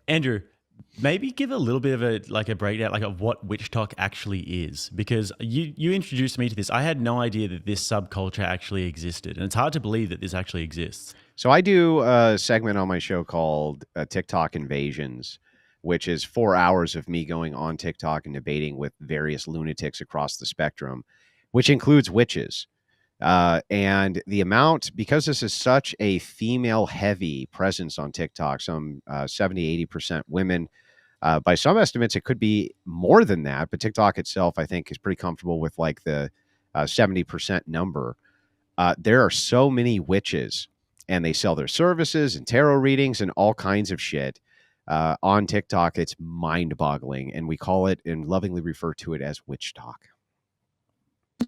Andrew, maybe give a little bit of a breakdown of what witch talk actually is, because you introduced me to this. I had no idea that this subculture actually existed, and it's hard to believe that this actually exists. So I do a segment on my show called TikTok Invasions, which is 4 hours of me going on TikTok and debating with various lunatics across the spectrum, which includes witches. And the amount, because this is such a female heavy presence on TikTok, some 70, 80% women. By some estimates, it could be more than that, but TikTok itself, I think, is pretty comfortable with like the 70% number. There are so many witches, and they sell their services and tarot readings and all kinds of shit on TikTok. It's mind boggling. And we call it and lovingly refer to it as witch talk.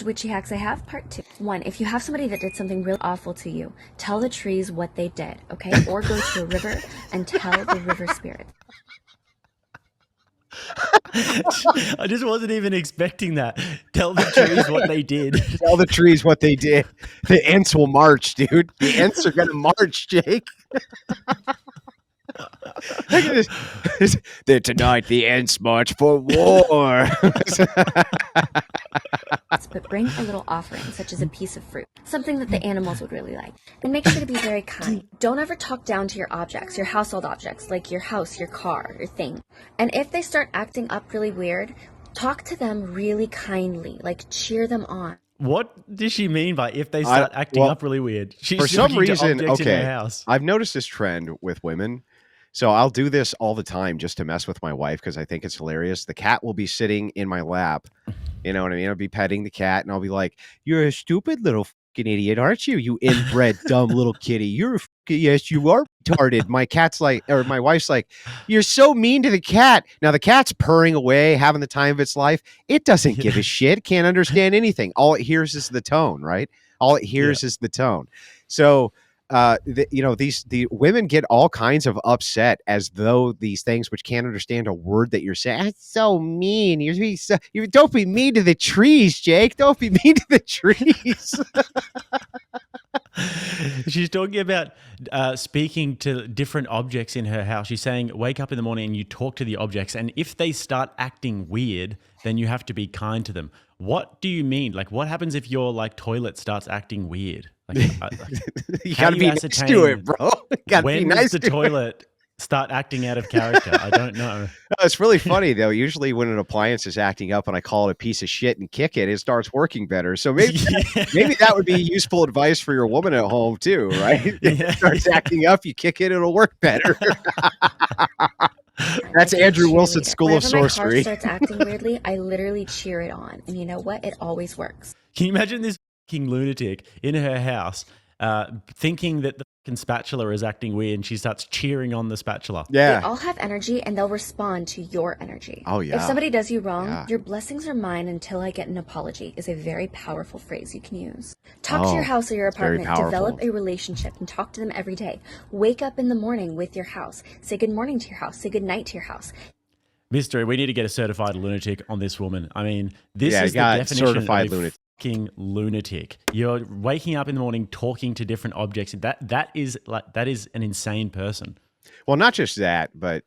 Witchy hacks I have, part 2. 1, if you have somebody that did something real awful to you, tell the trees what they did, okay? Or go to a river and tell the river spirit. I just wasn't even expecting that. Tell the trees what they did. Tell the trees what they did. The ants will march, dude. The ants are going to march, Jake. Look at this. Tonight, the ants march for war. But bring a little offering, such as a piece of fruit, something that the animals would really like. And make sure to be very kind. Don't ever talk down to your objects, your household objects, like your house, your car, your thing. And if they start acting up really weird, talk to them really kindly, like cheer them on. What does she mean by if they start acting up really weird? She's for some reason, in her house. I've noticed this trend with women. So I'll do this all the time just to mess with my wife because I think it's hilarious. The cat will be sitting in my lap. You know what I mean? I'll be petting the cat and I'll be like, "You're a stupid little fucking idiot, aren't you? You inbred dumb little kitty. You're a fucking, yes, you are retarded." My cat's like, or my wife's like, "You're so mean to the cat." Now the cat's purring away, having the time of its life. It doesn't give a shit. Can't understand anything. All it hears is the tone, right? All it hears is the tone. So the women get all kinds of upset as though these things which can't understand a word that you're saying. That's so mean. You don't be mean to the trees, Jake. Don't be mean to the trees. She's talking about speaking to different objects in her house. She's saying, wake up in the morning and you talk to the objects. And if they start acting weird, then you have to be kind to them. What do you mean? Like, what happens if your toilet starts acting weird? You gotta be nice to it, bro. When does the toilet start acting out of character? I don't know. It's really funny though. Usually when an appliance is acting up and I call it a piece of shit and kick it, it starts working better. So maybe that would be useful advice for your woman at home too, right? If it starts acting up, you kick it, it'll work better. That's Andrew Wilson's School of Sorcery. Whenever my car starts acting weirdly, I literally cheer it on. And you know what? It always works. Can you imagine this fucking lunatic in her house thinking that the fucking spatula is acting weird and she starts cheering on the spatula? Yeah. They all have energy and they'll respond to your energy. Oh, yeah. If somebody does you wrong, your blessings are mine until I get an apology is a very powerful phrase you can use. Talk to your house or your apartment. Develop a relationship and talk to them every day. Wake up in the morning with your house. Say good morning to your house. Say good night to your house. Mystery, we need to get a certified lunatic on this woman. I mean, this is the definition certified of lunatic. Fucking lunatic. You're waking up in the morning talking to different objects. That is an insane person. Well, not just that, but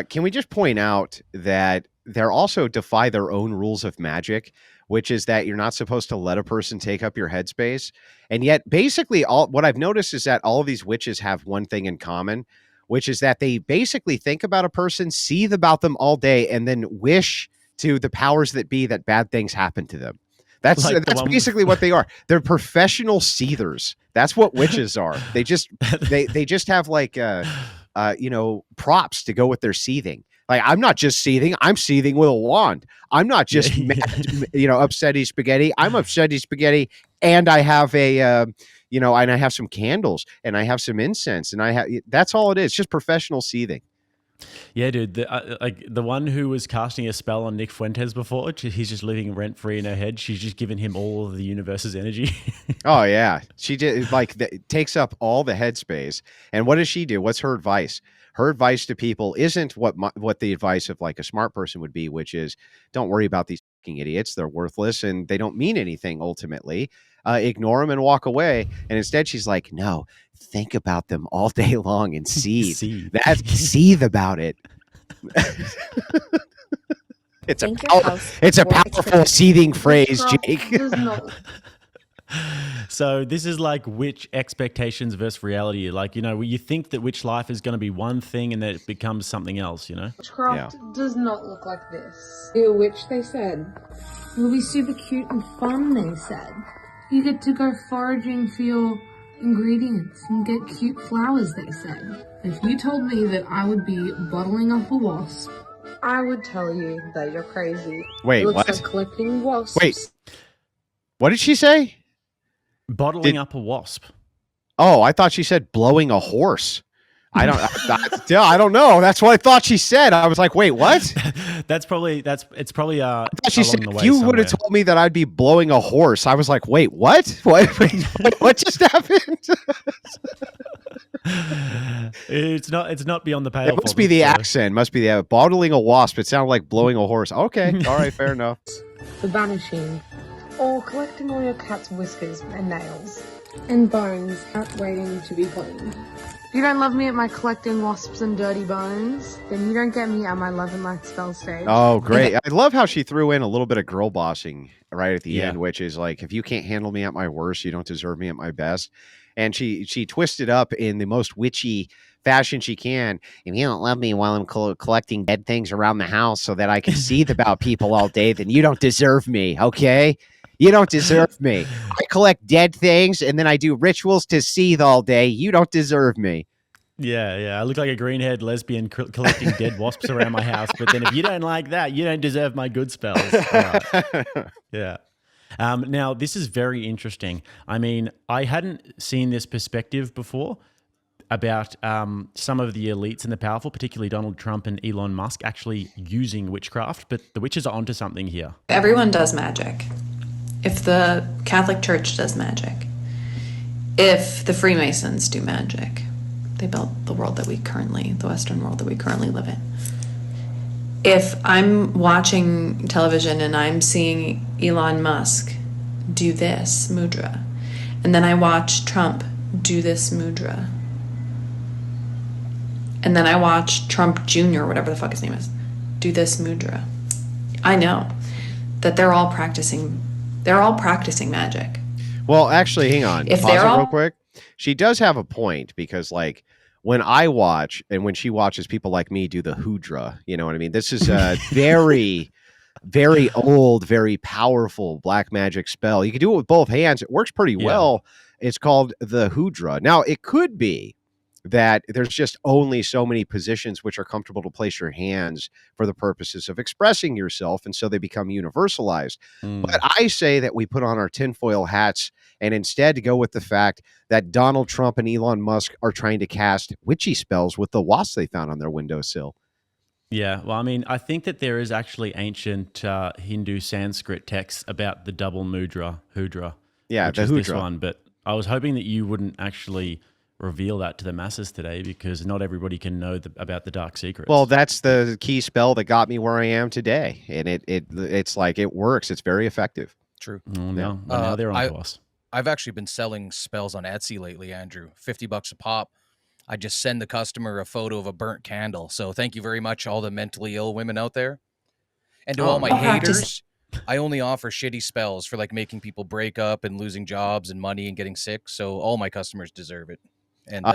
can we just point out that they're also defy their own rules of magic, which is that you're not supposed to let a person take up your headspace. And yet basically what I've noticed is that all of these witches have one thing in common, which is that they basically think about a person, seethe about them all day, and then wish to the powers that be that bad things happen to them. That's basically what they are. They're professional seethers. That's what witches are. They just have props to go with their seething. Like, I'm not just seething. I'm seething with a wand. I'm not just upsetty spaghetti. I'm upsetty spaghetti, and I have and I have some candles, and I have some incense, and that's all it is. Just professional seething. Yeah, dude. The one who was casting a spell on Nick Fuentes before, he's just living rent free in her head. She's just given him all of the universe's energy. Oh yeah, she did. It takes up all the headspace. And what does she do? What's her advice? her advice to people isn't what the advice of like a smart person would be, which is don't worry about these fucking idiots. They're worthless and they don't mean anything ultimately. Ignore them and walk away. And instead she's like, no, think about them all day long and seethe. Seethe about it. It's a powerful seething phrase, Jake. So this is like witch expectations versus reality. Like, you think that witch life is going to be one thing and then it becomes something else, Witchcraft does not look like this. Be a witch, they said. It'll be super cute and fun, they said. You get to go foraging for your ingredients and get cute flowers, they said. If you told me that I would be bottling up a wasp, I would tell you that you're crazy. Wait, it looks what? like collecting wasps. Wait, what did she say? Bottling up a wasp. Oh, I thought she said blowing a horse. I don't know. That's what I thought she said. I was like, wait, what? It's probably I thought she said if you would have told me that I'd be blowing a horse, I was like, wait, what? What just happened? It's not beyond the pale. It must be the accent. Must be the bottling a wasp. It sounded like blowing a horse. Okay, all right, fair enough. The banishing. Or collecting all your cat's whiskers and nails. And bones out waiting to be cleaned. If you don't love me at my collecting wasps and dirty bones, then you don't get me at my love and light spell stage. Oh, great. I love how she threw in a little bit of girl bossing right at the end, which is like, if you can't handle me at my worst, you don't deserve me at my best. And she twisted up in the most witchy fashion she can. If you don't love me while I'm collecting dead things around the house so that I can seethe about people all day, then you don't deserve me, okay? You don't deserve me. I collect dead things and then I do rituals to seethe all day. You don't deserve me. Yeah. I look like a green-haired lesbian collecting dead wasps around my house. But then if you don't like that, you don't deserve my good spells. Right. Yeah. Now, this is very interesting. I mean, I hadn't seen this perspective before about some of the elites and the powerful, particularly Donald Trump and Elon Musk, actually using witchcraft. But the witches are onto something here. Everyone does magic. If the Catholic Church does magic, if the Freemasons do magic, they built the Western world that we currently live in. If I'm watching television and I'm seeing Elon Musk do this mudra, and then I watch Trump do this mudra, and then I watch Trump Jr., whatever the fuck his name is, do this mudra, I know that they're all practicing magic. Well, actually, hang on. If Pause they're it all real quick. She does have a point because, like, when I watch and when she watches people like me do the Hoodra, you know what I mean? This is a very, very old, very powerful black magic spell. You can do it with both hands. It works pretty well. It's called the Hoodra. Now, it could be that there's just only so many positions which are comfortable to place your hands for the purposes of expressing yourself, and so they become universalized. But I say that we put on our tinfoil hats and instead go with the fact that Donald Trump and Elon Musk are trying to cast witchy spells with the wasps they found on their windowsill. Yeah, well, I mean, I think that there is actually ancient Hindu Sanskrit texts about the double mudra, Hoodra. Yeah, which the is Hoodra. this one, but I was hoping that you wouldn't actually reveal that to the masses today because not everybody can know about the dark secrets. Well, that's the key spell that got me where I am today, and it's like it works. It's very effective. True. Well, now they're on to us. I've actually been selling spells on Etsy lately, Andrew. $50 a pop. I just send the customer a photo of a burnt candle. So thank you very much, all the mentally ill women out there. And to all my haters, I only offer shitty spells for like making people break up and losing jobs and money and getting sick. So all my customers deserve it. And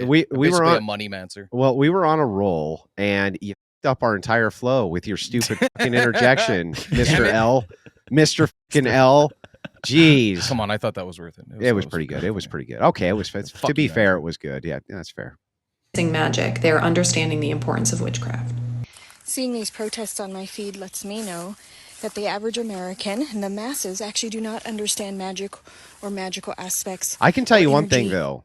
we were on a money mancer. Well, we were on a roll, and you f***ed up our entire flow with your stupid fucking interjection, Mr. L. Mr. fucking L. Jeez. Come on, I thought that was worth it. It was pretty good. It was pretty good. Okay, it was. To be fair, it was good. Yeah, that's fair. Magic. They're understanding the importance of witchcraft. Seeing these protests on my feed lets me know that the average American and the masses actually do not understand magic or magical aspects. I can tell you one thing, though.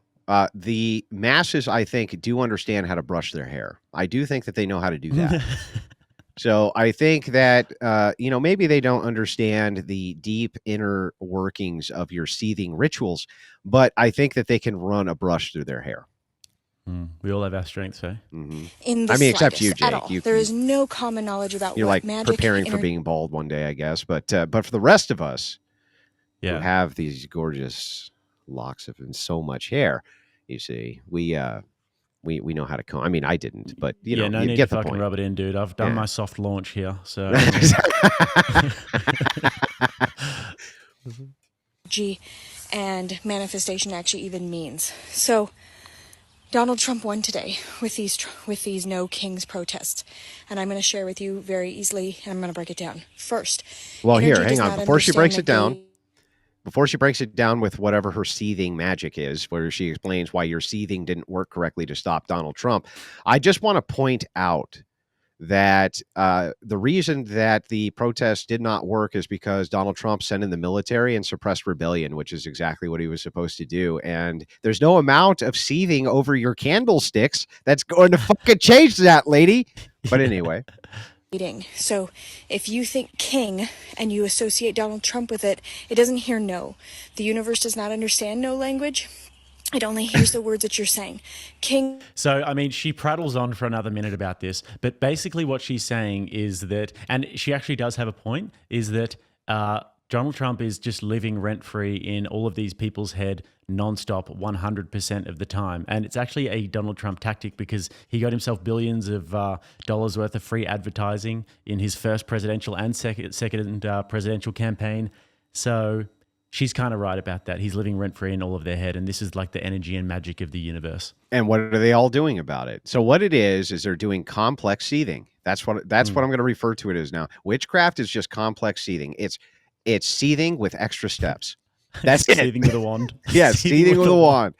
The masses, I think, do understand how to brush their hair. I do think that they know how to do that. So I think that, maybe they don't understand the deep inner workings of your seething rituals, but I think that they can run a brush through their hair. We all have our strengths, eh? in the I mean, except you, slightest at Jake. all. There is no common knowledge about You're what like magic preparing for being bald one day, I guess. But for the rest of us who have these gorgeous locks of and so much hair, you see, we know how to comb. I mean, I didn't, but you know, no you need get to the fucking point. rub it in, dude. I've done my soft launch here, so. G and manifestation actually even means. So Donald Trump won today with these No Kings protests, and I'm going to share with you very easily, and I'm going to break it down. First, well, here, energy hang does on. not Before she breaks it understand down, before she breaks it down with whatever her seething magic is, where she explains why your seething didn't work correctly to stop Donald Trump, I just want to point out that the reason that the protest did not work is because Donald Trump sent in the military and suppressed rebellion, which is exactly what he was supposed to do. And there's no amount of seething over your candlesticks that's going to fucking change that, lady. But anyway. So if you think king and you associate Donald Trump with it, it doesn't hear no. The universe does not understand no language. It only hears the words that you're saying. King. So, I mean, she prattles on for another minute about this, but basically what she's saying is that, and she actually does have a point, is that Donald Trump is just living rent-free in all of these people's head nonstop 100% of the time. And it's actually a Donald Trump tactic because he got himself billions of dollars worth of free advertising in his first presidential and second presidential campaign. So she's kind of right about that. He's living rent-free in all of their head, and this is like the energy and magic of the universe. And what are they all doing about it? So what it is they're doing complex seething. That's what I'm going to refer to it as now. Witchcraft is just complex seething. It's seething with extra steps. That's it. Seething with a wand. Yeah, seething with a wand.